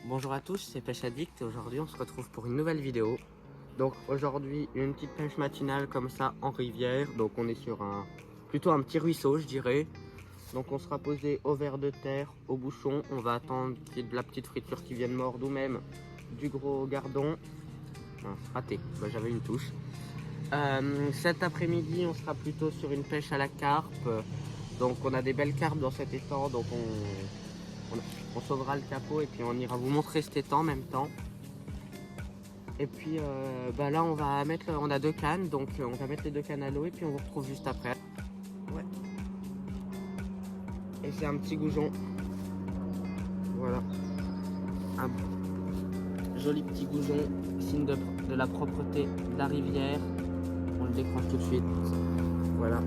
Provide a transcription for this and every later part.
Bonjour à tous, c'est Pêche Addict et aujourd'hui on se retrouve pour une nouvelle vidéo. Donc aujourd'hui une petite pêche matinale comme ça en rivière. Donc on est sur plutôt un petit ruisseau je dirais. Donc on sera posé au ver de terre, au bouchon. On va attendre qu'il y ait de la petite friture qui vienne mordre ou même du gros gardon. Mince, raté, j'avais une touche. Cet après-midi on sera plutôt sur une pêche à la carpe. Donc on a des belles carpes dans cet étang, donc on sauvera le capot et puis on ira vous montrer cet étang en même temps. Et puis là on a deux cannes, donc on va mettre les deux cannes à l'eau et puis on vous retrouve juste après. Ouais. Et c'est un petit goujon. Voilà. Un joli petit goujon, signe de la propreté de la rivière. On le décroche tout de suite. Voilà.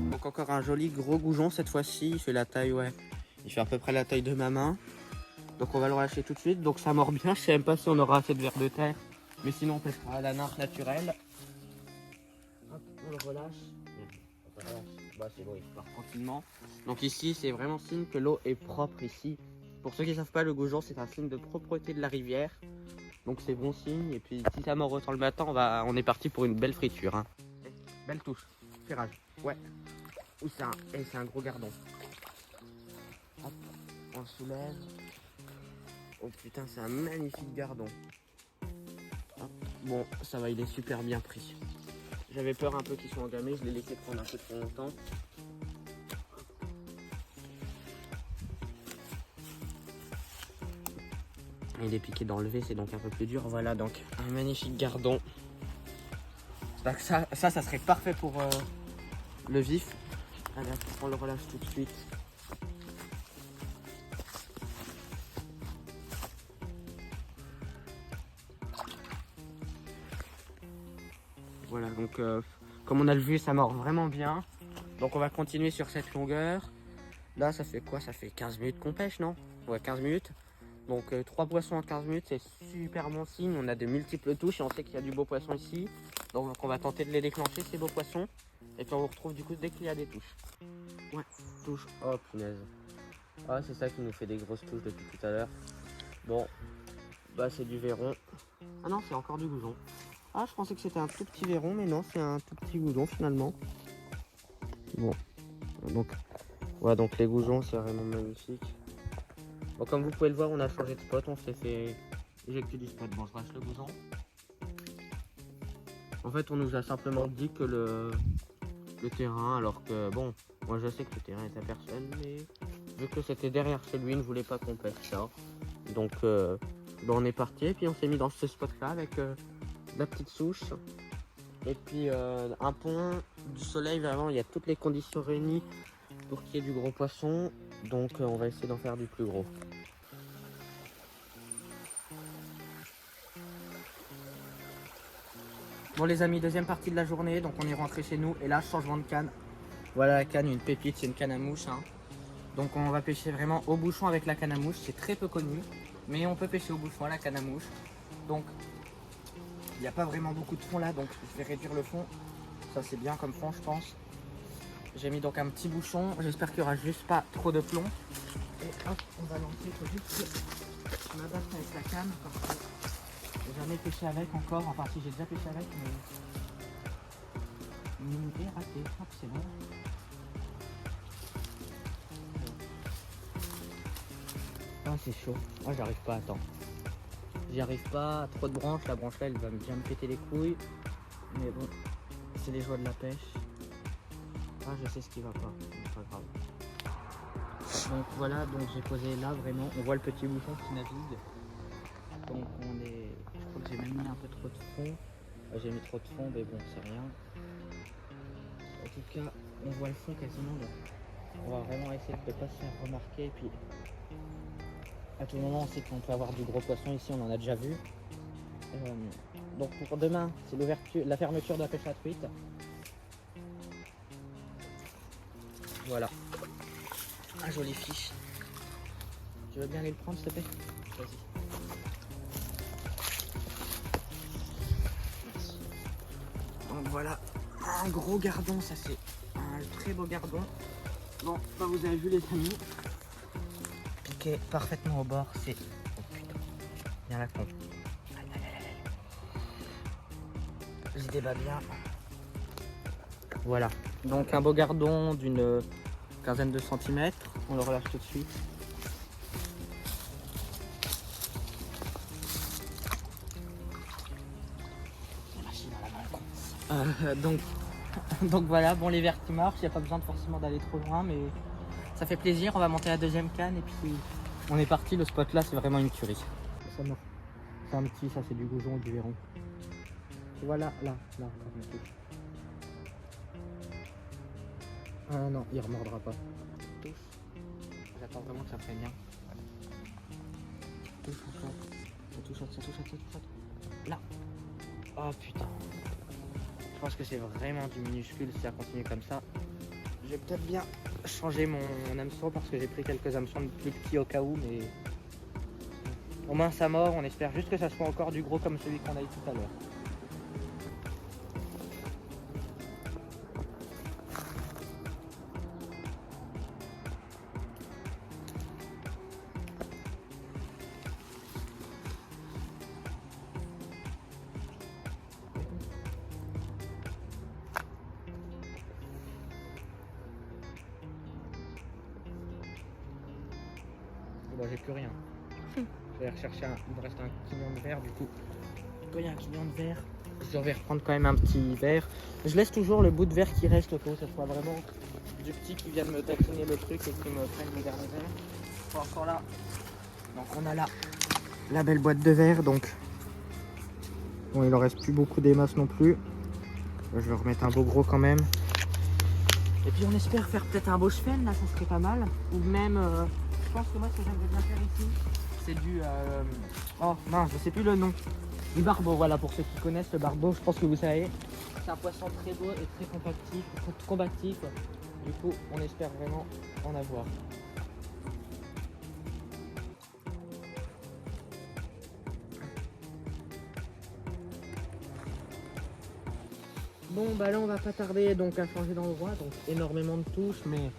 Donc encore un joli gros goujon cette fois-ci. Il fait la taille, ouais. Il fait à peu près la taille de ma main. Donc on va le relâcher tout de suite. Donc ça mord bien. Je sais même pas si on aura assez de vers de terre. Mais sinon on pêchera à la nymphe naturelle. Hop, on le relâche. C'est bon, il part tranquillement. Donc ici c'est vraiment signe que l'eau est propre ici. Pour ceux qui ne savent pas, le goujon c'est un signe de propreté de la rivière. Donc c'est bon signe. Et puis si ça mord autant le matin, on est parti pour une belle friture. Hein. Belle touche. Ferrage. Ouais. Ouh, c'est un gros gardon. Hop, on soulève. Oh putain, c'est un magnifique gardon. Hop. Bon, ça va, il est super bien pris. J'avais peur un peu qu'il soit engamé, je l'ai laissé prendre un peu trop longtemps. Il est piqué dans le V, c'est donc un peu plus dur. Voilà, donc un magnifique gardon. Donc ça serait parfait pour le vif. Allez, on le relâche tout de suite. Voilà, donc comme on a le vu, ça mord vraiment bien. Donc on va continuer sur cette longueur. Là, ça fait quoi? Ça fait 15 minutes qu'on pêche, non? Ouais, 15 minutes. Donc 3 poissons en 15 minutes, c'est super bon signe. On a de multiples touches et on sait qu'il y a du beau poisson ici. Donc on va tenter de les déclencher, ces beaux poissons. Et puis on vous retrouve du coup dès qu'il y a des touches. Ouais, touche. Oh punaise. Ah, c'est ça qui nous fait des grosses touches depuis tout à l'heure. Bon, c'est du verron. Ah non, c'est encore du goujon. Ah, je pensais que c'était un tout petit verron, mais non, c'est un tout petit goujon finalement. Bon, donc, ouais, donc les goujons, c'est vraiment magnifique. Bon, comme vous pouvez le voir, on a changé de spot, on s'est fait éjecter du spot. Bon, je lâche le goujon. En fait, on nous a simplement dit que le terrain, alors que, bon, moi je sais que le terrain est à personne, mais vu que c'était derrière chez lui, il ne voulait pas qu'on pêche ça. Donc, on est parti et puis on s'est mis dans ce spot-là avec la petite souche. Et puis un pont, du soleil, vraiment, il y a toutes les conditions réunies pour qu'il y ait du gros poisson. Donc on va essayer d'en faire du plus gros. Bon les amis, deuxième partie de la journée, donc on est rentré chez nous et là changement de canne. Voilà la canne, une pépite, c'est une canne à mouche. Hein. Donc on va pêcher vraiment au bouchon avec la canne à mouche, c'est très peu connu, mais on peut pêcher au bouchon à la canne à mouche. Donc il n'y a pas vraiment beaucoup de fond là, donc je vais réduire le fond. Ça c'est bien comme fond je pense. J'ai mis donc un petit bouchon, j'espère qu'il n'y aura juste pas trop de plomb. Et hop, on va lancer, il faut juste que je m'adapte avec la canne parce que j'ai jamais pêché avec encore, enfin si j'ai déjà pêché avec mais une idée ratée, hop c'est bon. Ah c'est chaud, moi j'arrive pas, attends. J'y arrive pas, trop de branches, la branche là elle va bien me péter les couilles. Mais bon, c'est les joies de la pêche. Ah je sais ce qui va pas, c'est pas grave. Donc voilà, donc j'ai posé là vraiment, on voit le petit bouchon qui navigue. Donc je crois que j'ai même mis un peu trop de fond. J'ai mis trop de fond mais bon c'est rien. En tout cas on voit le fond quasiment donc on va vraiment essayer de ne pas se faire remarquer et puis à tout moment on sait qu'on peut avoir du gros poisson ici, on en a déjà vu. Donc pour demain c'est la fermeture de la pêche à truite. Voilà. Un joli fiche. Tu veux bien aller le prendre s'il te plaît? Vas-y. Merci. Donc voilà, un gros gardon, ça c'est un très beau gardon. Bon, vous avez vu les amis. piqué parfaitement au bord. C'est... Oh putain, bien la con. J'y débat bien. Voilà, donc un beau gardon d'une quinzaine de centimètres. On le relâche tout de suite. Donc voilà, bon les verres qui marchent, il n'y a pas besoin de forcément d'aller trop loin, mais ça fait plaisir. On va monter la deuxième canne et puis on est parti. Le spot là, c'est vraiment une tuerie. Ça mord. C'est un petit, ça c'est du goujon ou du verron. Voilà, là, encore une touche. Ah non, il remordra pas. Touche. J'attends vraiment que ça prenne bien. Touche encore. Ça touche. Là. Oh putain. Je pense que c'est vraiment du minuscule si ça continue comme ça. Je vais peut-être bien changer mon hameçon parce que j'ai pris quelques hameçons de plus petits au cas où, mais au moins ça mord. On espère juste que ça soit encore du gros comme celui qu'on a eu tout à l'heure. Bon, j'ai plus rien. Je vais rechercher il me reste un quignon de verre du coup. Quand il y a un quignon de verre, je vais reprendre quand même un petit verre. Je laisse toujours le bout de verre qui reste au cas où ça soit vraiment du petit qui vient de me taquiner le truc et qui me prenne le dernier verre. Bon, encore là. Donc on a là la belle boîte de verre. Donc bon, il en reste plus beaucoup des masses non plus. Je vais remettre un beau gros quand même. Et puis on espère faire peut-être un beau cheval là, ça serait pas mal. Ou même, je pense que moi ce que j'aimerais bien faire ici, c'est du... Oh mince, je sais plus le nom. Du barbeau, voilà, pour ceux qui connaissent le barbeau, je pense que vous savez. C'est un poisson très beau et très combatif. Du coup, on espère vraiment en avoir. Bon bah là on va pas tarder donc à changer d'endroit, donc énormément de touches, mais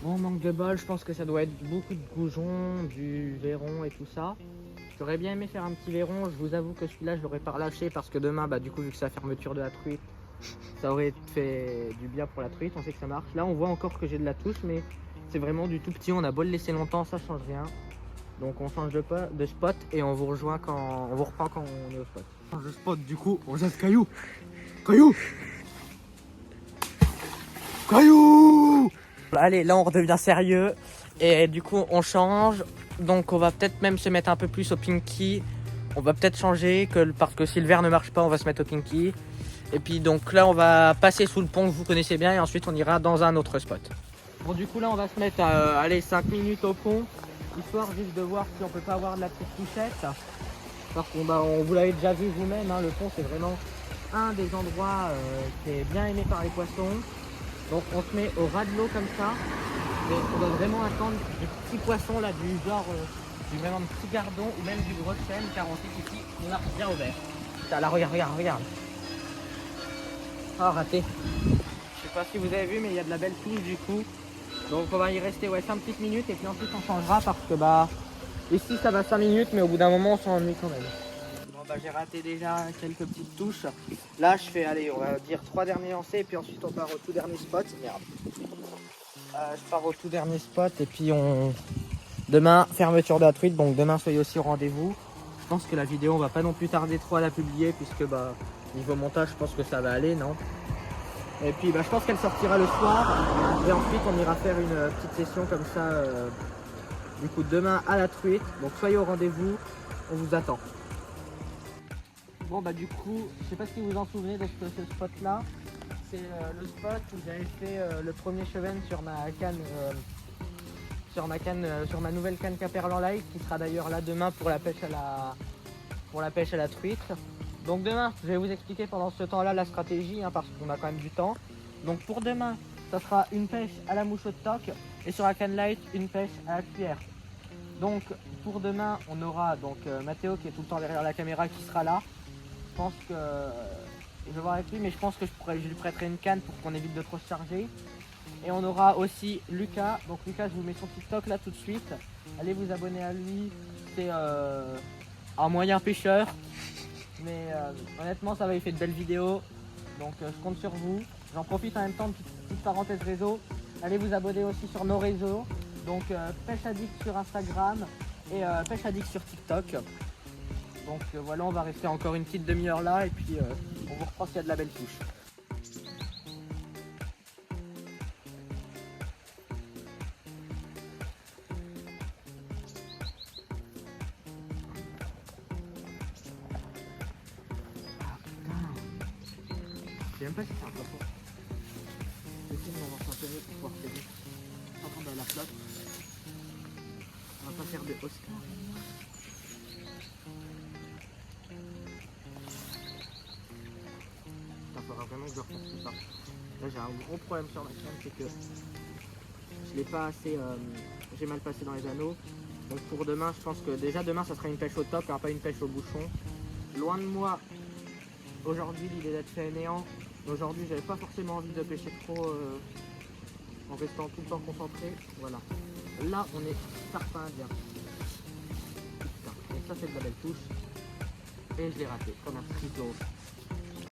bon, manque de bol, je pense que ça doit être beaucoup de goujons, du verron et tout ça. J'aurais bien aimé faire un petit verron, je vous avoue que celui-là je l'aurais pas relâché parce que demain, bah du coup vu que c'est la fermeture de la truite, ça aurait fait du bien pour la truite, on sait que ça marche. Là on voit encore que j'ai de la touche, mais c'est vraiment du tout petit, on a beau le laisser longtemps, ça change rien. Donc on change de spot et on vous rejoint quand on vous reprend quand on est au spot. On change de spot du coup, on jette caillou. Caillou. Allez, là on redevient sérieux et du coup on change. Donc on va peut-être même se mettre un peu plus au pinky. On va peut-être changer parce que si le verre ne marche pas, on va se mettre au pinky. Et puis donc là on va passer sous le pont que vous connaissez bien et ensuite on ira dans un autre spot. Bon du coup là on va se mettre à 5 minutes au pont, histoire juste de voir si on peut pas avoir de la petite touchette. Parce qu'on on vous l'avez déjà vu vous-même, hein, le pont c'est vraiment un des endroits qui est bien aimé par les poissons. Donc on se met au ras de l'eau comme ça. Et on doit vraiment attendre des petits poissons là, du genre du vraiment petit gardon ou même du gros chêne, car on sait qu'ici on marche bien au vert. Putain, là regarde. Ah, raté. Je sais pas si vous avez vu mais il y a de la belle touche du coup. Donc on va y rester 5 petites minutes et puis ensuite on changera parce que bah ici ça va 5 minutes mais au bout d'un moment on s'ennuie quand même. Bon bah j'ai raté déjà quelques petites touches. Là je fais, allez, on va dire 3 derniers lancers et puis ensuite on part au tout dernier spot. Merde. Je pars au tout dernier spot et puis demain fermeture de la truite, donc demain soyez aussi au rendez-vous. Je pense que la vidéo on va pas non plus tarder trop à la publier puisque bah niveau montage je pense que ça va aller, non? Et puis bah je pense qu'elle sortira le soir et ensuite on ira faire une petite session comme ça du coup demain à la truite, donc soyez au rendez-vous, on vous attend. Bon bah du coup, je sais pas si vous vous en souvenez de ce spot là. C'est le spot où j'avais fait le premier cheven sur ma canne, sur ma nouvelle canne Caperlan Light, qui sera d'ailleurs là demain pour la pêche à la truite. Donc demain, je vais vous expliquer pendant ce temps-là la stratégie, hein, parce qu'on a quand même du temps. Donc pour demain, ça sera une pêche à la mouche au toc et sur la canne light, une pêche à la cuillère. Donc pour demain, on aura donc Mathéo qui est tout le temps derrière la caméra qui sera là. Je pense que je vais voir avec lui, mais je pense que je lui prêterai une canne pour qu'on évite de trop se charger. Et on aura aussi Lucas. Donc Lucas, je vous mets son TikTok là tout de suite. Allez vous abonner à lui. C'est un moyen pêcheur. Mais honnêtement, ça va, il fait de belles vidéos. Donc je compte sur vous. J'en profite en même temps de petite parenthèse réseau. Allez vous abonner aussi sur nos réseaux. Donc Pêche Addict sur Instagram et Pêche Addict sur TikTok. Donc voilà, on va rester encore une petite demi-heure là et puis on vous reprend s'il y a de la belle touche. Je sais même pas si c'est un poisson. Je sais on va s'enterrer pour pouvoir t'aider. Entendre la flotte. On va pas faire de Oscar. Il faudra vraiment que je refasse tout ça. Là j'ai un gros problème sur la chaîne, c'est que je l'ai pas assez. J'ai mal passé dans les anneaux. Donc pour demain, je pense que déjà demain ça sera une pêche au top, il n'y aura pas une pêche au bouchon. Loin de moi, aujourd'hui l'idée d'être fait néant. Aujourd'hui j'avais pas forcément envie de pêcher trop en restant tout le temps concentré. Voilà. Là on est certain bien. Putain. Donc ça c'est de la belle touche. Et je l'ai raté comme un tricot.